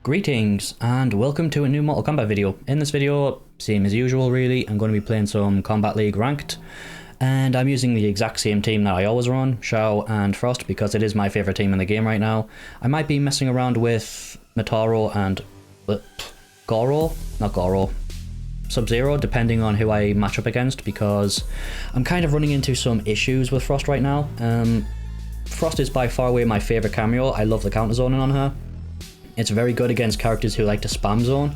Greetings and welcome to a new Mortal Kombat video. In this video, same as usual really, I'm going to be playing some Combat League Ranked, and I'm using the exact same team that I always run, Shao and Frost, because it is my favourite team in the game right now. I might be messing around with Mataro and Sub-Zero, depending on who I match up against, because I'm kind of running into some issues with Frost right now. Frost is by far away my favourite Kameo. I love the counter zoning on her. It's very good against characters who like to spam zone,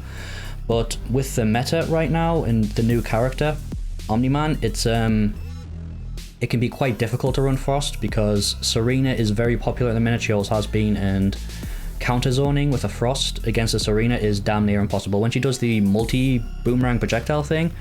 but with the meta right now and the new character, Omni-Man, it can be quite difficult to run Frost because Serena is very popular at the minute, she always has been, and counter zoning with a Frost against a Serena is damn near impossible. When she does the multi-boomerang projectile thing,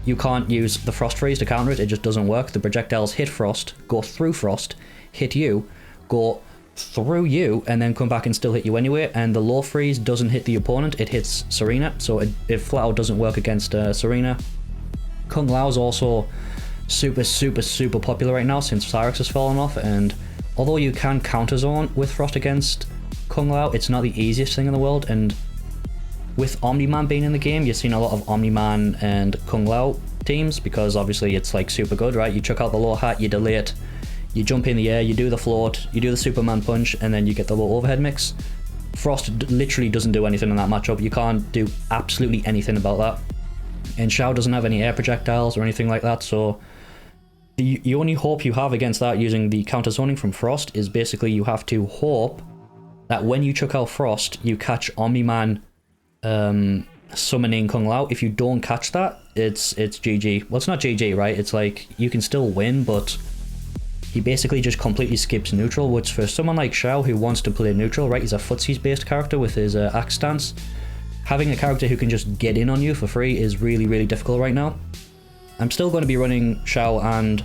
you can't use the Frost freeze to counter it, it just doesn't work. The projectiles hit Frost, go through Frost, hit you, go through you, and then come back and still hit you anyway, and the low freeze doesn't hit the opponent, it hits Serena, so it flat out doesn't work against Serena. Kung Lao is also super popular right now since Cyrix has fallen off, and although you can counter zone with Frost against Kung Lao, it's not the easiest thing in the world, and with Omni-Man being in the game, you've seen a lot of Omni-Man and Kung Lao teams, because obviously it's like super good, right? You chuck out the low hat, you delay it, you jump in the air, you do the float, you do the Superman punch, and then you get the low overhead mix. Frost literally doesn't do anything in that matchup. You can't do absolutely anything about that. And Shao doesn't have any air projectiles or anything like that, so the only hope you have against that using the counter zoning from Frost is basically you have to hope that when you chuck out Frost, you catch Omni-Man summoning Kung Lao. If you don't catch that, it's GG. Well, it's not GG, right? It's like you can still win, but he basically just completely skips neutral, which for someone like Shao who wants to play neutral, right, he's a footsies based character with his axe stance, having a character who can just get in on you for free is really difficult right now. I'm still going to be running Shao and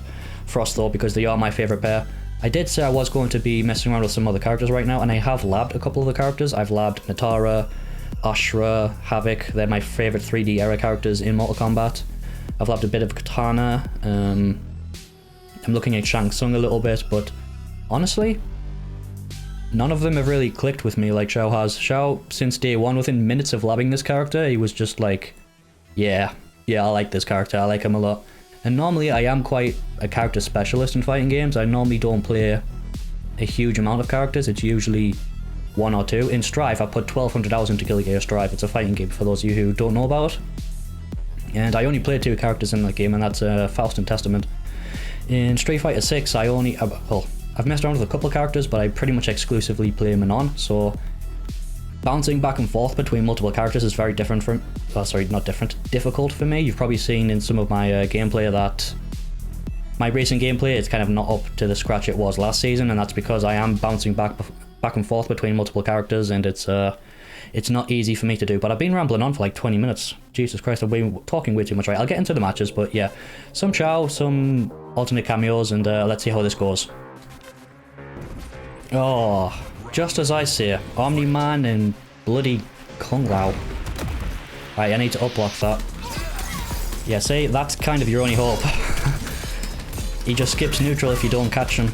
Frost though, because they are my favourite pair. I did say I was going to be messing around with some other characters right now, and I have labbed a couple of the characters. I've labbed Natara, Ashra, Havoc, they're my favourite 3D era characters in Mortal Kombat. I've labbed a bit of Katana, I'm looking at Shang Tsung a little bit, but honestly, none of them have really clicked with me like Shao has. Shao, since day one, within minutes of labbing this character, he was just like, yeah, I like this character, I like him a lot. And normally I am quite a character specialist in fighting games. I normally don't play a huge amount of characters, it's usually one or two. In Strive, I put 1200 hours into Guilty Gear Strive. It's a fighting game for those of you who don't know about it. And I only played 2 characters in that game, and that's Faust and Testament. In Street Fighter 6, I've messed around with a couple of characters, but I pretty much exclusively play Manon, so bouncing back and forth between multiple characters is very difficult for me. You've probably seen in some of my gameplay that my racing gameplay is kind of not up to the scratch it was last season, and that's because I am bouncing back and forth between multiple characters, and it's not easy for me to do. But I've been rambling on for like 20 minutes. Jesus Christ, I've been talking way too much, right? I'll get into the matches, but yeah, some Shao, some alternate cameos, and let's see how this goes. Oh, just as I say, Omni-Man and bloody Kung Lao. Right, I need to up-block that. Yeah, see, that's kind of your only hope. He just skips neutral if you don't catch him.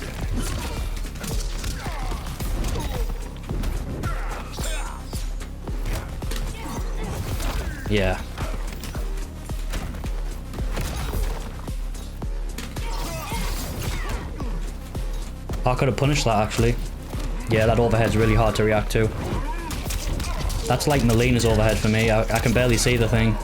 Yeah. I could have punished that actually. Yeah, that overhead's really hard to react to. That's like Melina's overhead for me. I can barely see the thing.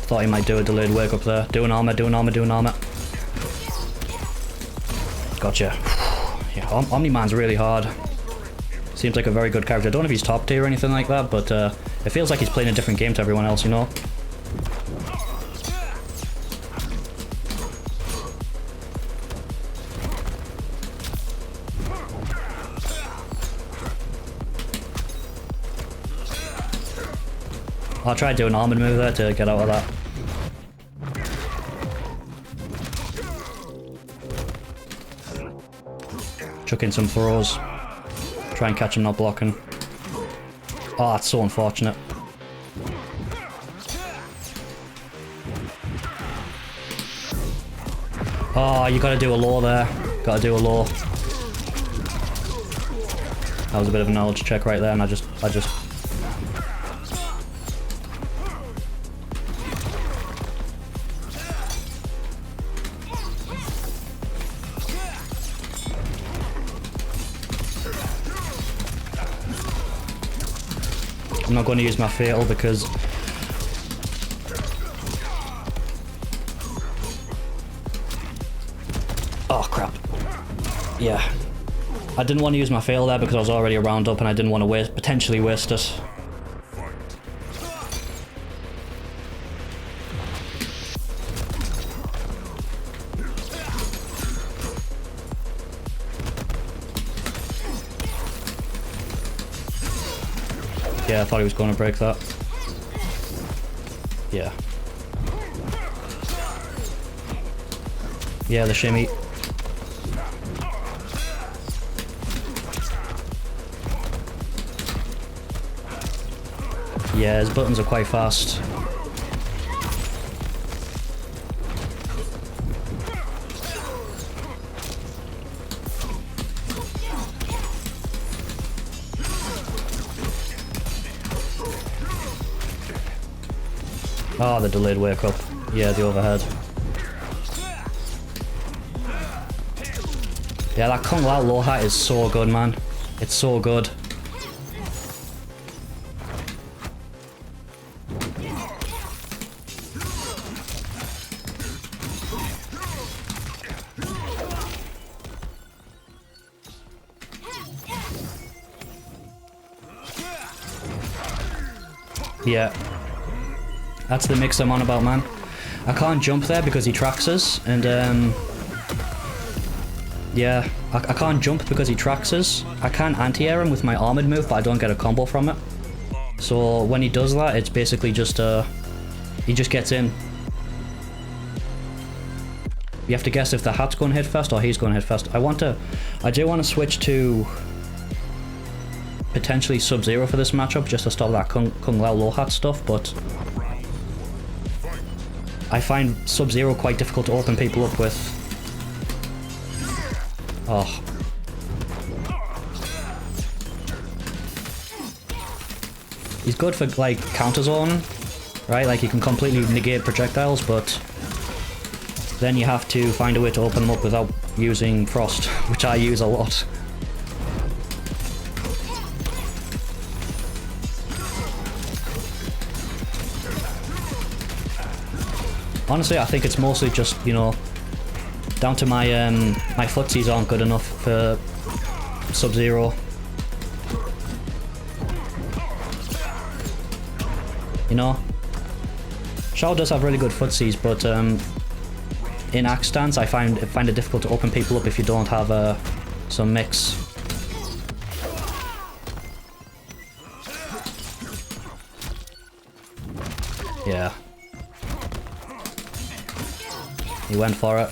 Thought he might do a delayed wake up there. Doing armor. Gotcha. Yeah, Omni-Man's really hard. Seems like a very good character. I don't know if he's top tier or anything like that, but it feels like he's playing a different game to everyone else, you know? I'll try doing an armored move there to get out of that. Chuck in some throws. Try and catch him not blocking. Oh, that's so unfortunate. Oh, you gotta do a low there. Gotta do a low. That was a bit of a knowledge check right there, and I just... I'm not going to use my fatal because... Oh, crap. Yeah. I didn't want to use my fail there because I was already a round up and I didn't want to potentially waste it. Yeah, I thought he was going to break that. Yeah. Yeah, the shimmy. Yeah, his buttons are quite fast. Oh, the delayed wake up. Yeah, the overhead. Yeah, that Kung Lao low hat is so good, man. It's so good. Yeah. That's the mix I'm on about, man. I can't jump there because he tracks us, and yeah, I can't jump because he tracks us. I can anti-air him with my armored move, but I don't get a combo from it. So when he does that, it's basically just he just gets in. You have to guess if the hat's going to hit first or he's going to hit first. I do want to switch to potentially Sub-Zero for this matchup just to stop that Kung Lao low hat stuff, but I find Sub-Zero quite difficult to open people up with. Oh. He's good for, like, counter zone, right? Like, you can completely negate projectiles, but then you have to find a way to open them up without using Frost, which I use a lot. Honestly, I think it's mostly just, you know, down to my my footsies aren't good enough for Sub-Zero. You know, Shao does have really good footsies, but in axe stance, I find it difficult to open people up if you don't have some mix. Yeah. He went for it.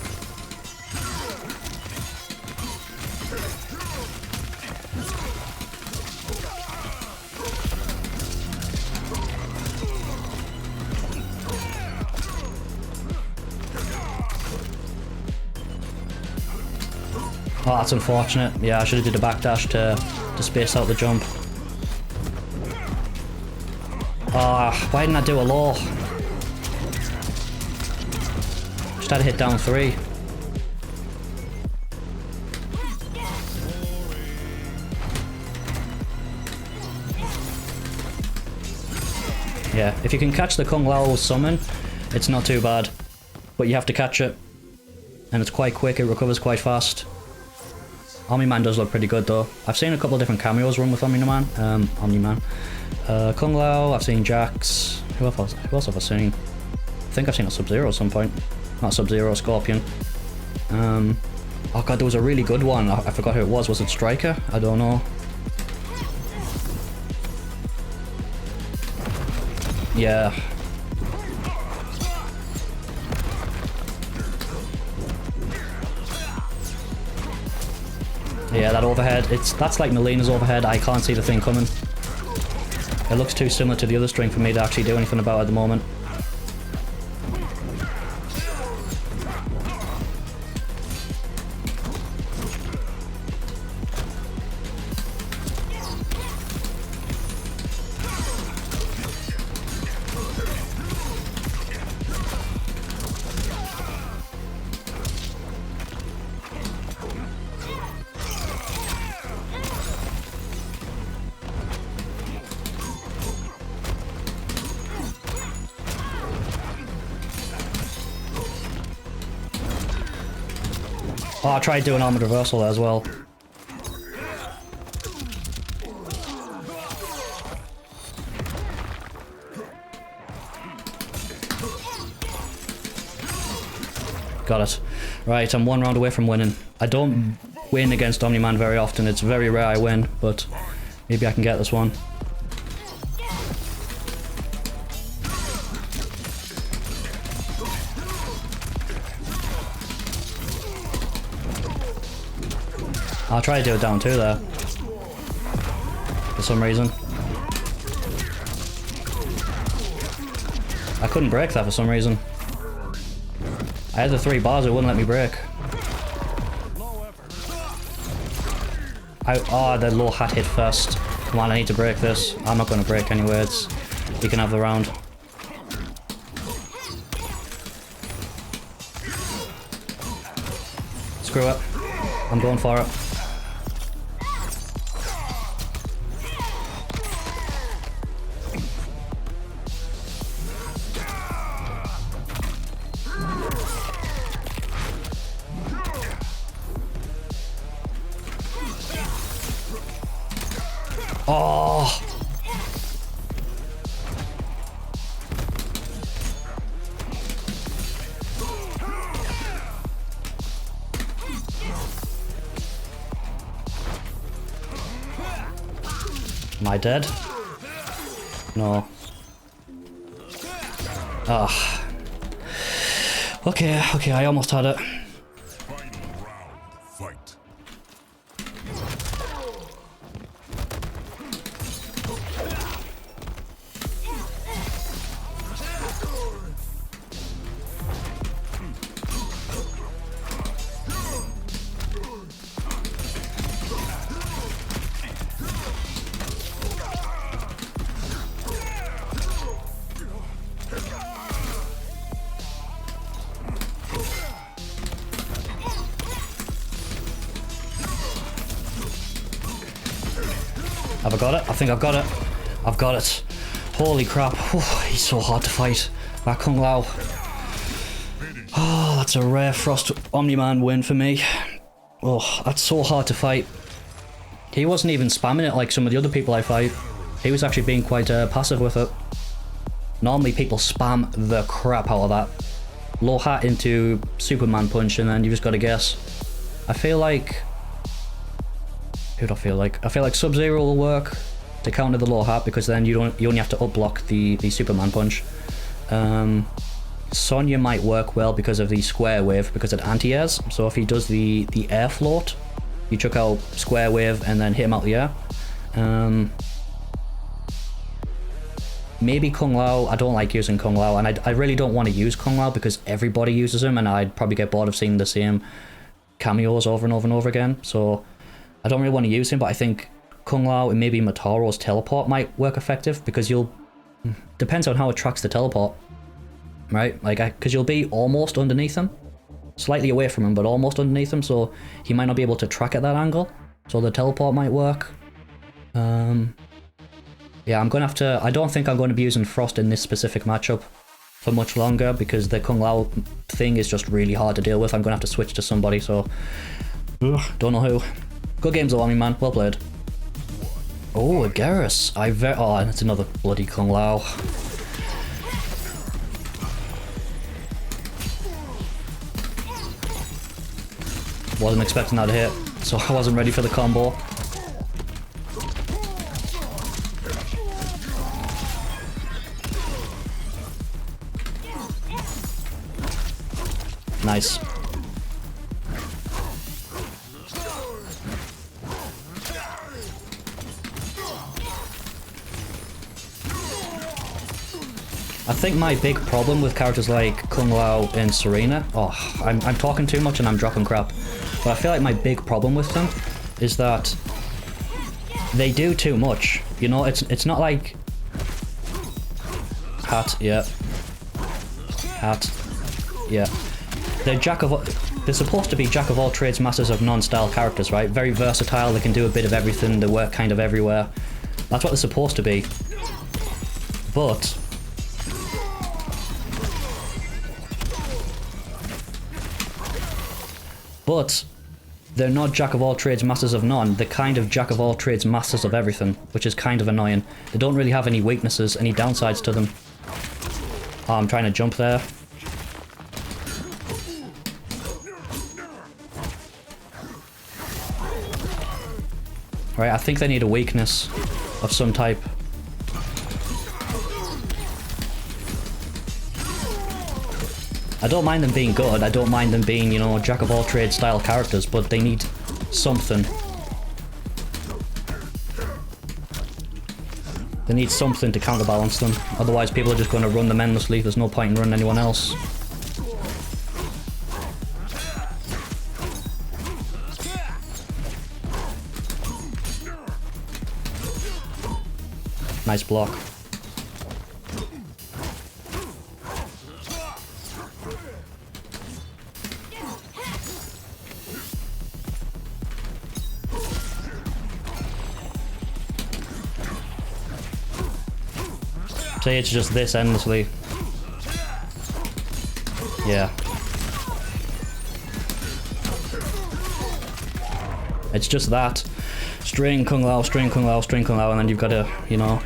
Oh, that's unfortunate. Yeah, I should have did a backdash to space out the jump. Ah, why didn't I do a low? Just had to hit down 3. Yeah, if you can catch the Kung Lao summon, it's not too bad. But you have to catch it. And it's quite quick, it recovers quite fast. Omni-Man does look pretty good though. I've seen a couple of different cameos run with Omni-Man. Kung Lao, I've seen Jax. Who else have I seen? I think I've seen a Sub-Zero at some point. Not Sub-Zero, Scorpion. Oh god, there was a really good one. I forgot who it was. Was it Striker? I don't know. Yeah. Yeah, that overhead, that's like Melina's overhead. I can't see the thing coming. It looks too similar to the other string for me to actually do anything about at the moment. Oh, I tried doing armored reversal there as well. Got it. Right, I'm one round away from winning. I don't win against Omni-Man very often. It's very rare I win, but maybe I can get this one. I'll try to do it down two there. For some reason. I couldn't break that for some reason. I had the 3 bars, it wouldn't let me break. Oh, the low hat hit first. Come on, I need to break this. I'm not going to break anyway. You can have the round. Screw it. I'm going for it. Oh! Am I dead? No. Ah. Okay, I almost had it. Have I got it? I think I've got it. I've got it. Holy crap. Oh, he's so hard to fight. That Kung Lao. Oh, that's a rare Frost Omni-Man win for me. Oh, that's so hard to fight. He wasn't even spamming it like some of the other people I fight. He was actually being quite passive with it. Normally people spam the crap out of that. Low hat into Superman punch and then you just gotta guess. I feel like... Who'd I feel like? I feel like Sub-Zero will work to counter the low hat because then you only have to up block the Superman punch. Sonya might work well because of the square wave because it anti-airs. So if he does the air float, you chuck out square wave and then hit him out the air. Maybe Kung Lao. I don't like using Kung Lao, and I really don't want to use Kung Lao because everybody uses him, and I'd probably get bored of seeing the same cameos over and over and over again. So I don't really want to use him, but I think Kung Lao and maybe Motaro's teleport might work effective because depends on how it tracks the teleport, right? Like, because you'll be almost underneath him, slightly away from him, but almost underneath him, so he might not be able to track at that angle. So the teleport might work. Yeah, I'm gonna have to. I don't think I'm going to be using Frost in this specific matchup for much longer because the Kung Lao thing is just really hard to deal with. I'm gonna have to switch to somebody. So, don't know who. Good games though, man. Well played. Oh, a Garrus. Oh, and it's another bloody Kung Lao. Wasn't expecting that to hit, so I wasn't ready for the combo. Nice. I think my big problem with characters like Kung Lao and Serena... Oh, I'm talking too much and I'm dropping crap. But I feel like my big problem with them is that they do too much. You know, it's not like... Hat, yeah. Hat, yeah. They're supposed to be jack of all trades, masters of none style characters, right? Very versatile, they can do a bit of everything, they work kind of everywhere. That's what they're supposed to be. But... they're not jack of all trades, masters of none. They're kind of jack of all trades, masters of everything, which is kind of annoying. They don't really have any weaknesses, any downsides to them. Oh, I'm trying to jump there. Right, I think they need a weakness of some type. I don't mind them being good, I don't mind them being, you know, jack of all trades style characters, but they need something. They need something to counterbalance them, otherwise people are just going to run them endlessly, there's no point in running anyone else. Nice block. Say it's just this endlessly. Yeah. It's just that. String Kung Lao, string Kung Lao, string Kung Lao, and then you've got to, you know.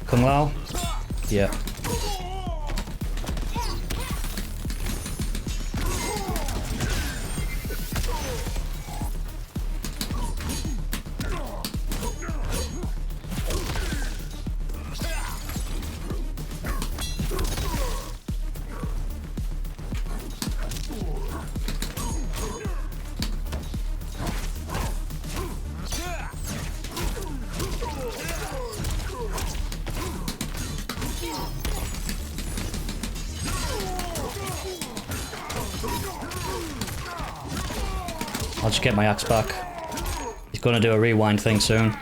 Kung Lao? Yeah. I'll just get my axe back. He's gonna do a rewind thing soon.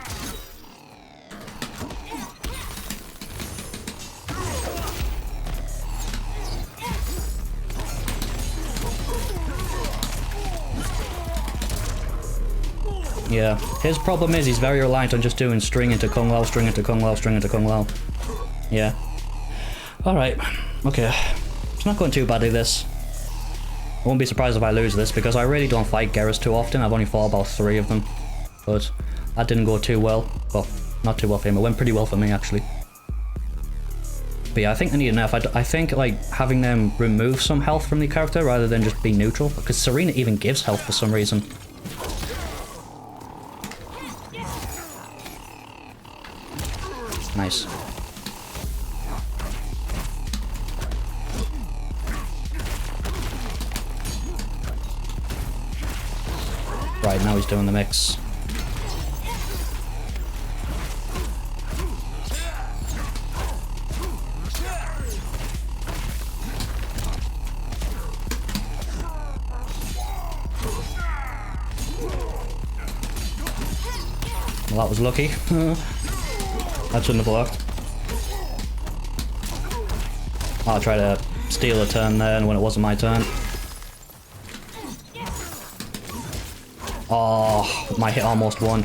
Yeah, his problem is he's very reliant on just doing string into Kung Lao, string into Kung Lao, string into Kung Lao. Yeah. Alright, okay. It's not going too badly, this. I won't be surprised if I lose this, because I really don't fight Geras too often. I've only fought about 3 of them. But that didn't go too well. Well, not too well for him. It went pretty well for me, actually. But yeah, I think they need enough. I think, like, having them remove some health from the character rather than just be neutral. Because Serena even gives health for some reason. Nice. Right, now he's doing the mix. Well, that was lucky. That shouldn't have worked. I tried to steal a turn there and when it wasn't my turn. Oh, my hit almost won.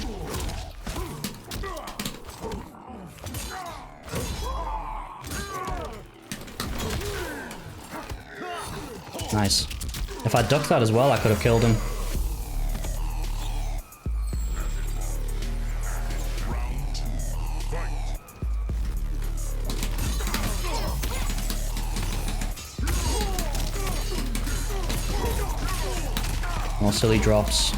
Nice. If I ducked that as well, I could have killed him. More silly drops.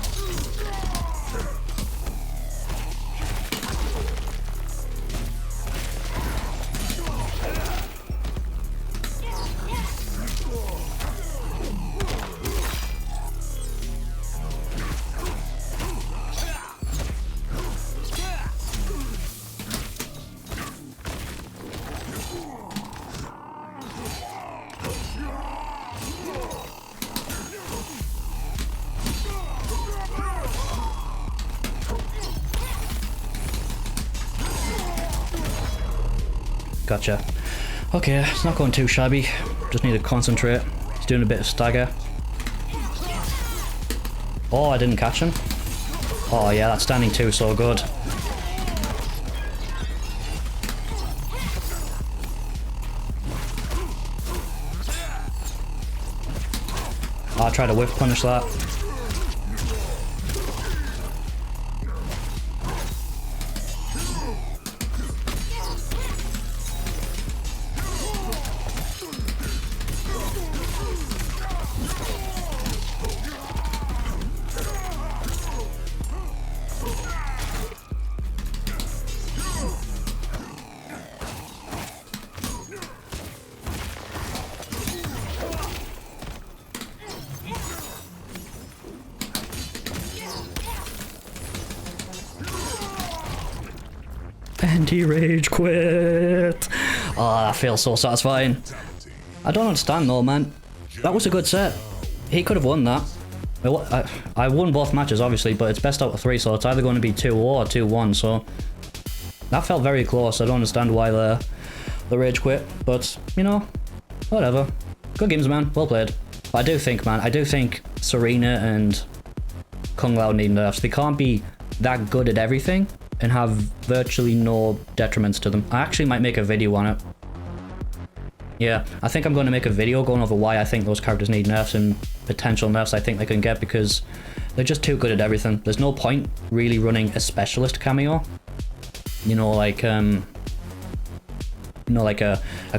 Gotcha. Okay, it's not going too shabby. Just need to concentrate. He's doing a bit of stagger. Oh, I didn't catch him. Oh yeah, that standing 2 so good. I'll try to whiff punish that. Anti-rage quit. Oh, that feels so satisfying. I don't understand though, man. That was a good set. He could have won that. I won both matches, obviously, but it's best out of 3, so it's either going to be 2-0 or 2-1, so... That felt very close. I don't understand why the rage quit, but, you know, whatever. Good games, man. Well played. But I do think Serena and Kung Lao need nerfs. They can't be that good at everything and have virtually no detriments to them. I actually might make a video on it. Yeah, I think I'm going to make a video going over why I think those characters need nerfs and potential nerfs I think they can get, because they're just too good at everything. There's no point really running a specialist Kameo. You know, like a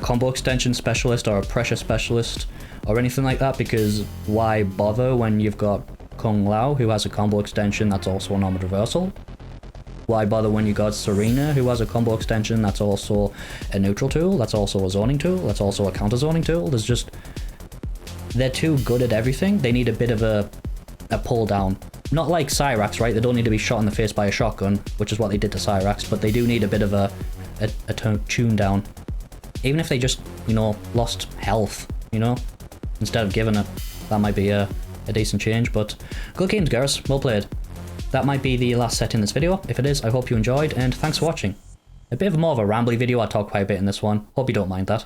combo extension specialist or a pressure specialist or anything like that, because why bother when you've got Kung Lao, who has a combo extension that's also an armored reversal? Why bother when you got Serena, who has a combo extension that's also a neutral tool, that's also a zoning tool, that's also a counter zoning tool? There's just... They're too good at everything. They need a bit of a pull down. Not like Cyrax, right? They don't need to be shot in the face by a shotgun, which is what they did to Cyrax, but they do need a bit of a tune down. Even if they just, you know, lost health, you know, instead of giving it. That might be a decent change, but good games, Garrus. Well played. That might be the last set in this video. If it is, I hope you enjoyed, and thanks for watching. A bit more of a rambly video. I talk quite a bit in this one. Hope you don't mind that.